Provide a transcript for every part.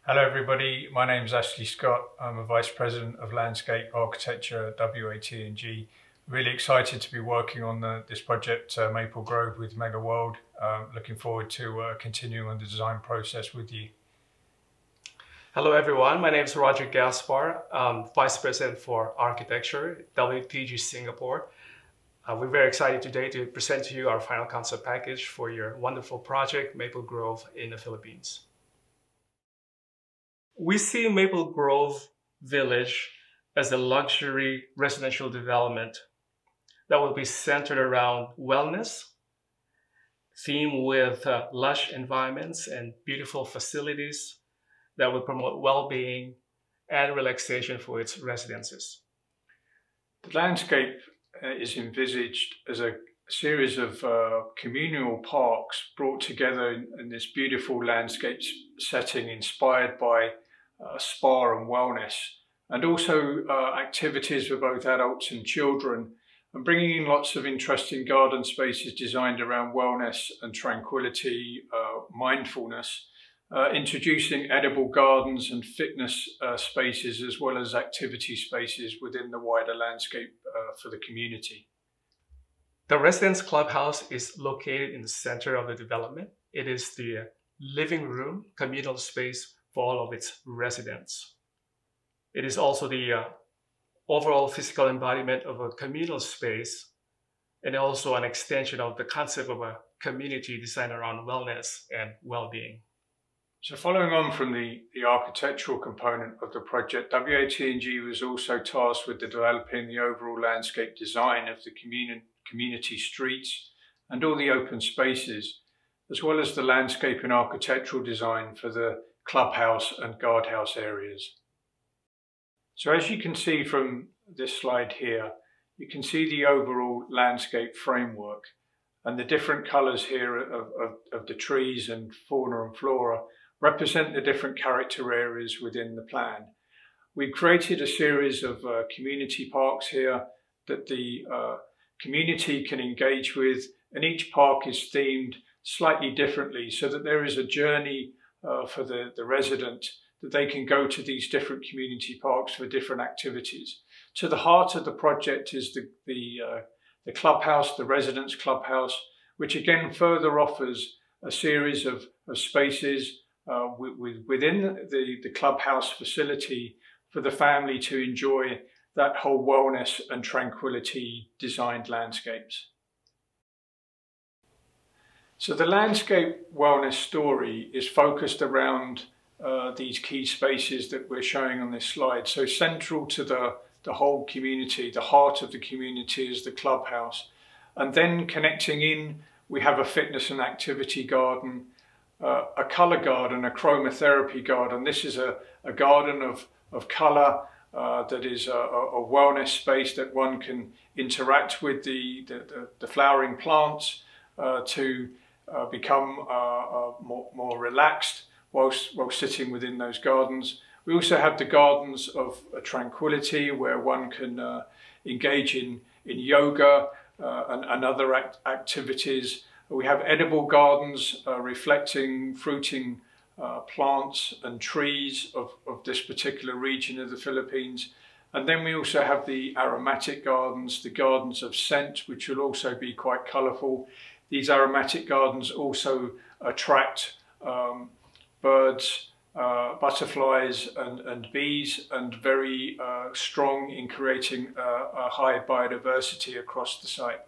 Hello everybody, my name is Ashley Scott. I'm a Vice President of Landscape Architecture at WATG. Really excited to be working on this project, Maple Grove with Megaworld. Looking forward to continuing on the design process with you. Hello everyone, my name is 𝗏𝗏𝗏𝗏. I'm Vice President for Architecture at WATG Singapore. We're very excited today to present to you our final concept package for your wonderful project, Maple Grove in the Philippines. We see Maple Grove Village as a luxury residential development that will be centered around wellness, themed with lush environments and beautiful facilities that will promote well-being and relaxation for its residents. The landscape is envisaged as a series of communal parks brought together in this beautiful landscape setting inspired by spa and wellness, and also activities for both adults and children, and bringing in lots of interesting garden spaces designed around wellness and tranquility, mindfulness, introducing edible gardens and fitness spaces as well as activity spaces within the wider landscape for the community. The residence clubhouse is located in the center of the development. It is the living room communal space for all of its residents. It is also the overall physical embodiment of a communal space, and also an extension of the concept of a community designed around wellness and well-being. So following on from the architectural component of the project, WATG was also tasked with developing the overall landscape design of the community streets and all the open spaces, as well as the landscape and architectural design for the clubhouse and guardhouse areas. So as you can see from this slide here, you can see the overall landscape framework and the different colours here of the trees and fauna and flora represent the different character areas within the plan. We've created a series of community parks here that the community can engage with, and each park is themed slightly differently so that there is a journey for the resident that they can go to these different community parks for different activities. To the heart of the project is the clubhouse, the residence clubhouse, which again further offers a series of spaces within the clubhouse facility for the family to enjoy that whole wellness and tranquility designed landscapes. So the landscape wellness story is focused around these key spaces that we're showing on this slide. So central to the whole community, the heart of the community is the clubhouse. And then connecting in, we have a fitness and activity garden, a colour garden, a chromotherapy garden. This is a garden of colour that is a wellness space that one can interact with the flowering plants to become more relaxed whilst sitting within those gardens. We also have the gardens of tranquility where one can engage in yoga and other activities. We have edible gardens reflecting fruiting plants and trees of this particular region of the Philippines. And then we also have the aromatic gardens, the gardens of scent, which will also be quite colourful. These aromatic gardens also attract birds, butterflies and bees, and very strong in creating a high biodiversity across the site.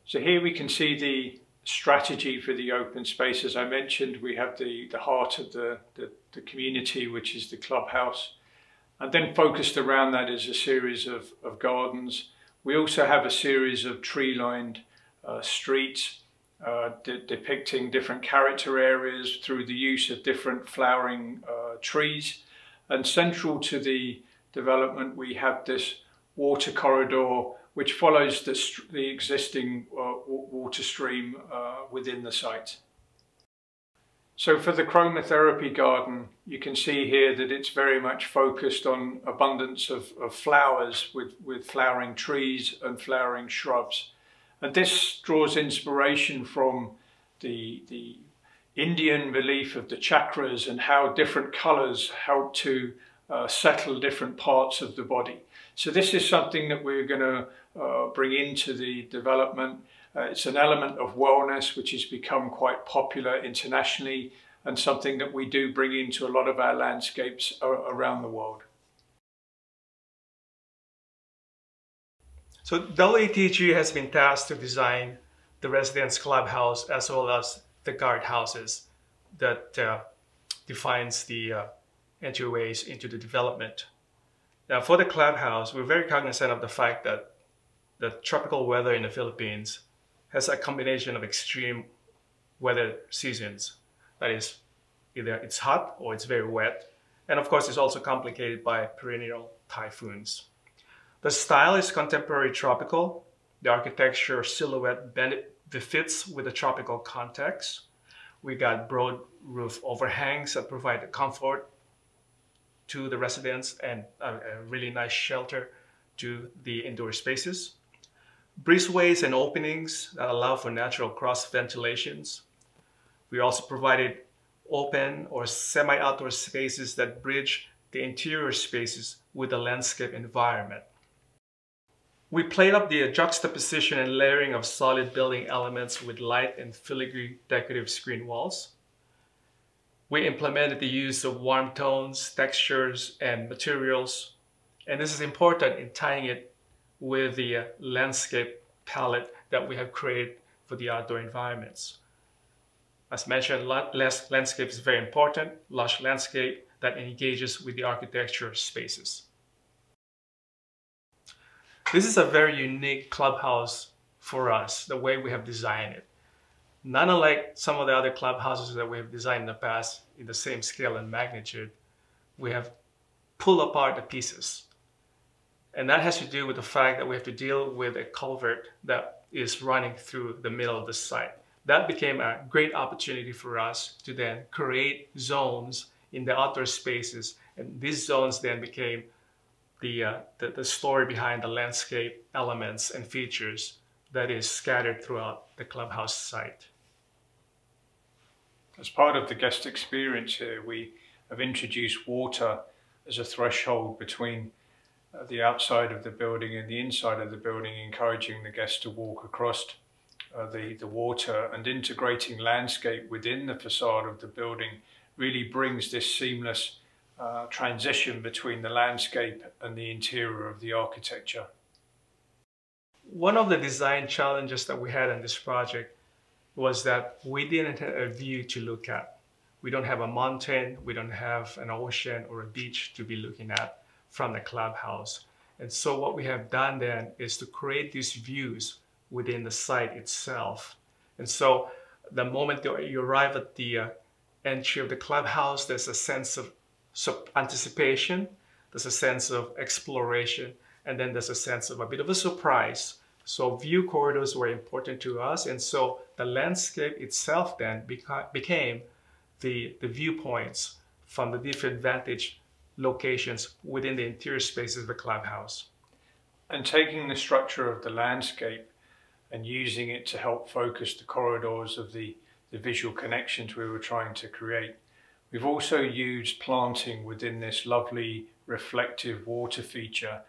So here we can see the strategy for the open space. As I mentioned, we have the heart of the community, which is the clubhouse. And then focused around that is a series of gardens. We also have a series of tree-lined streets depicting different character areas through the use of different flowering trees. And central to the development, we have this water corridor which follows the existing water stream within the site. So for the chromotherapy garden, you can see here that it's very much focused on abundance of flowers with flowering trees and flowering shrubs. And this draws inspiration from the Indian relief of the chakras and how different colours help to settle different parts of the body. So this is something that we're going to bring into the development. It's an element of wellness which has become quite popular internationally and something that we do bring into a lot of our landscapes around the world. So WATG has been tasked to design the residence clubhouse as well as the guardhouses that defines the entryways into the development. Now for the clubhouse, we're very cognizant of the fact that the tropical weather in the Philippines has a combination of extreme weather seasons. That is, either it's hot or it's very wet. And of course, it's also complicated by perennial typhoons. The style is contemporary tropical. The architecture silhouette befits with the tropical context. We got broad roof overhangs that provide the comfort to the residents and a really nice shelter to the indoor spaces. Breezeways and openings that allow for natural cross ventilations. We also provided open or semi-outdoor spaces that bridge the interior spaces with the landscape environment. We played up the juxtaposition and layering of solid building elements with light and filigree decorative screen walls. We implemented the use of warm tones, textures, and materials. And this is important in tying it with the landscape palette that we have created for the outdoor environments. As mentioned, landscape is very important, lush landscape that engages with the architecture spaces. This is a very unique clubhouse for us, the way we have designed it. Not unlike some of the other clubhouses that we have designed in the past in the same scale and magnitude, we have pulled apart the pieces. And that has to do with the fact that we have to deal with a culvert that is running through the middle of the site. That became a great opportunity for us to then create zones in the outdoor spaces. And these zones then became the story behind the landscape elements and features that is scattered throughout the clubhouse site. As part of the guest experience here, we have introduced water as a threshold between the outside of the building and the inside of the building, encouraging the guests to walk across the water, and integrating landscape within the facade of the building really brings this seamless transition between the landscape and the interior of the architecture. One of the design challenges that we had in this project was that we didn't have a view to look at. We don't have a mountain, we don't have an ocean or a beach to be looking at from the clubhouse. And so what we have done then is to create these views within the site itself. And so the moment that you arrive at the entry of the clubhouse, there's a sense of anticipation, there's a sense of exploration, and then there's a sense of a bit of a surprise. So view corridors were important to us, and so the landscape itself then became the viewpoints from the different vantage locations within the interior spaces of the clubhouse. And taking the structure of the landscape and using it to help focus the corridors of the visual connections we were trying to create. We've also used planting within this lovely reflective water feature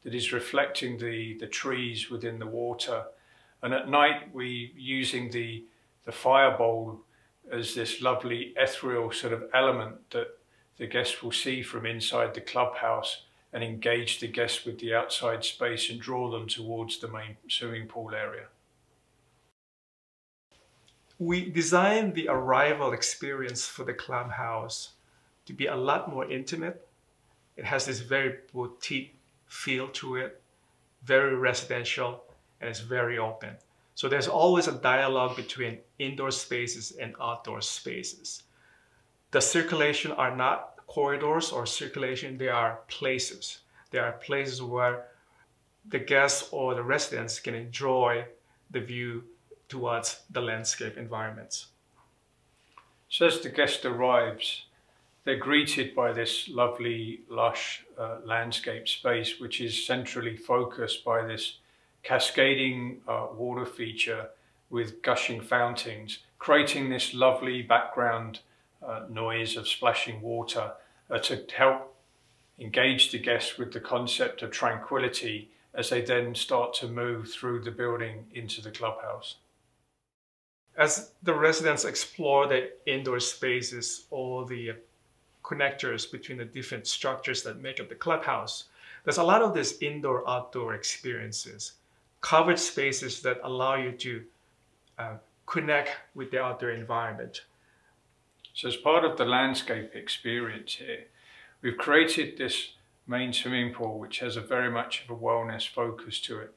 that is reflecting the trees within the water. And at night we using the fire bowl as this lovely ethereal sort of element that the guests will see from inside the clubhouse and engage the guests with the outside space and draw them towards the main swimming pool area. We designed the arrival experience for the clubhouse to be a lot more intimate. It has this very boutique feel to it, very residential, and it's very open. So there's always a dialogue between indoor spaces and outdoor spaces. The circulation are not corridors or circulation, they are places. They are places where the guests or the residents can enjoy the view towards the landscape environments. So as the guest arrives, they're greeted by this lovely, lush landscape space, which is centrally focused by this cascading water feature with gushing fountains creating this lovely background noise of splashing water to help engage the guests with the concept of tranquility as they then start to move through the building into the clubhouse. As the residents explore the indoor spaces, all the connectors between the different structures that make up the clubhouse, there's a lot of these indoor-outdoor experiences, covered spaces that allow you to connect with the outdoor environment. So as part of the landscape experience here, we've created this main swimming pool, which has a very much of a wellness focus to it.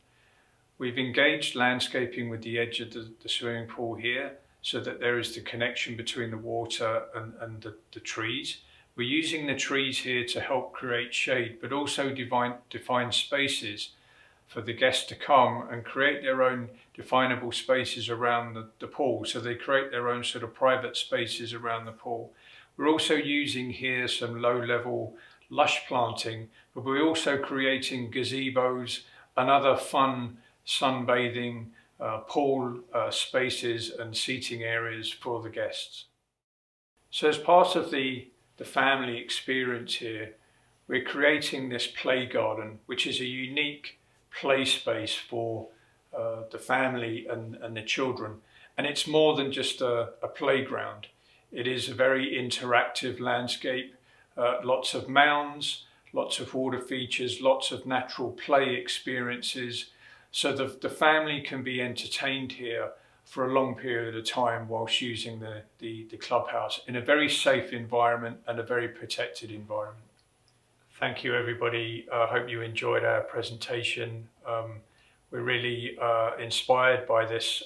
We've engaged landscaping with the edge of the swimming pool here, so that there is the connection between the water and the trees. We're using the trees here to help create shade, but also define spaces for the guests to come and create their own definable spaces around the pool. So they create their own sort of private spaces around the pool. We're also using here some low-level lush planting, but we're also creating gazebos and other fun sunbathing, pool spaces and seating areas for the guests. So as part of the family experience here, we're creating this play garden, which is a unique play space for the family and the children. And it's more than just a playground. It is a very interactive landscape, lots of mounds, lots of water features, lots of natural play experiences, so the family can be entertained here for a long period of time whilst using the clubhouse in a very safe environment and a very protected environment. Thank you, everybody. I hope you enjoyed our presentation. We're really inspired by this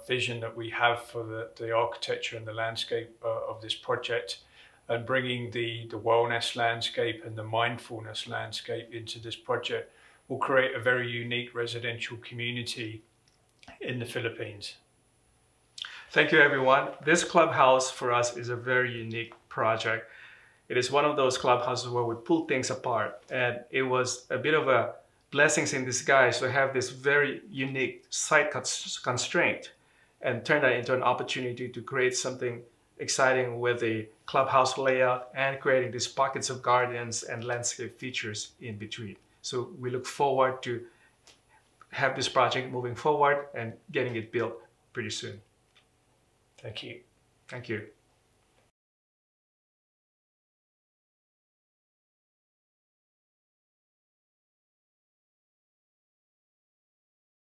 vision that we have for the architecture and the landscape of this project, and bringing the wellness landscape and the mindfulness landscape into this project will create a very unique residential community in the Philippines. Thank you, everyone. This clubhouse for us is a very unique project. It is one of those clubhouses where we pull things apart, and it was a bit of a blessings in disguise to have this very unique site constraint and turn that into an opportunity to create something exciting with the clubhouse layout and creating these pockets of gardens and landscape features in between. So we look forward to have this project moving forward and getting it built pretty soon. Thank you. Thank you.